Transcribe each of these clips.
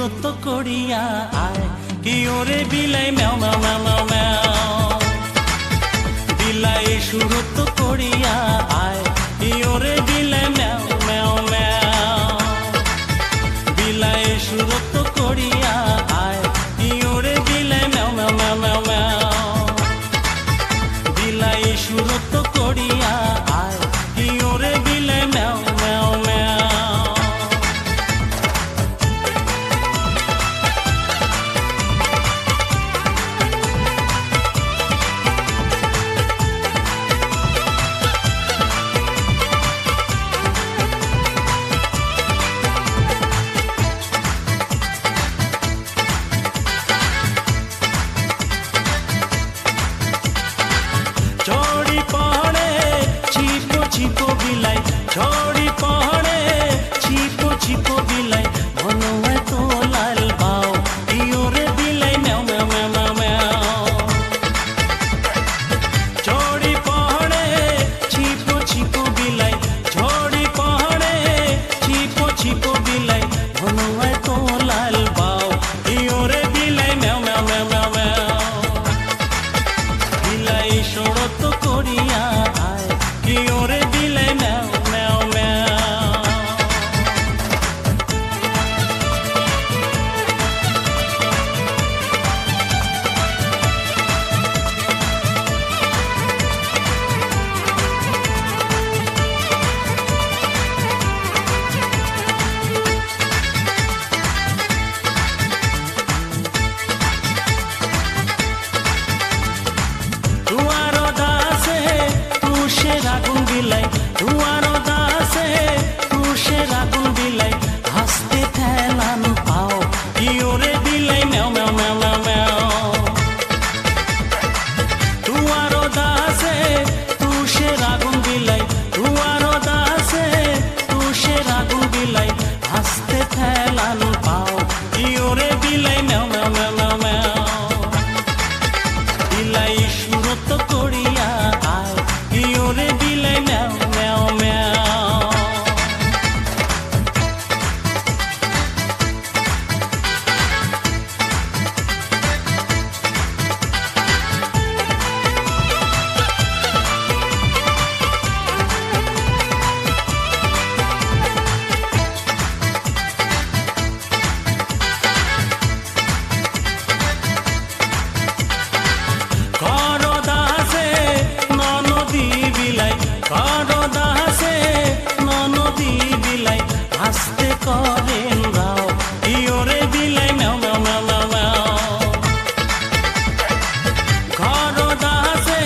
সুরত করিয়া আয় কি ওরে বিলাই ম্যাও ম্যাও ম্যাও ম্যাও ম্যাও বিলাই সুরত করিয়া আয় কি ওরে বিলাই ম্যাও ম্যাও ম্যাও বিলাই সুরত করিয়া আয় কি ওরে বিলাই ম্যাও ম্যাও ম্যাও ম্যাও ম্যাও বিলাই সুরত করিয়া আয় কি ওরে বিলাই ম্যাও ম্যাও ম্যাও छोड़ी पहड़े छिपो छिपो बिलाई छोड़ी पहड़े छिपो छिपो बिलाई मनो है तो लाल बाओ इयोरे बिलाई म्याओ म्याओ म्याओ म्याओ म्याओ छोड़ी पहड़े छिपो छिपो बिलाई छोड़ी पहड़े छिपो छिपो बिलाई मनो है तो लाल बाओ इयोरे बिलाई म्याओ म्याओ म्याओ म्याओ म्याओ बिलाई शोड़त करिया आय कि ओरे बिलाई म्याओ म्याओ म्याओ दुआरो दासे तुषे रागुन बिलाई दुआरो दासे तुषे रागुन बिलाई हंसते थैलान पाओ इयोरे बिलाई म्याओ म्याओ म्याओ म्याओ म्याओ दुआरो दासे तुषे रागुन बिलाई दुआरो दासे तुषे रागुन बिलाई हंसते थैलान पाओ इयोरे बिलाई म्याओ म्याओ म्याओ म्याओ म्याओ बिलाई सुरत करिया आय कि ओरे बिलाई म्याओ म्याओ म्याओ करो दासे ननदी बिलाई करो दासे ननदी बिलाई हंसते करें राव इयोरे बिलाई म्याओ म्याओ म्याओ म्याओ म्याओ करो दासे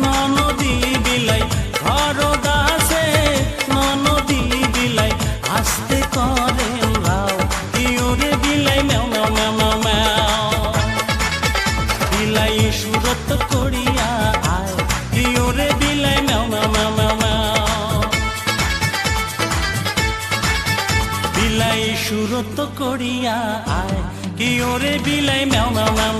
ननदी बिलाई करो दासे ननदी बिलाई हंसते करें राव इयोरे बिलाई म्याओ म्याओ म्याओ म्याओ म्याओ बिलाई सुरत करिया आय कि ओरे बिलाई म्याओ म्याओ म्याओ म्याओ म्याओ बिलाई सुरत करिया आय कि ओरे बिलाई म्याओ म्याओ म्याओ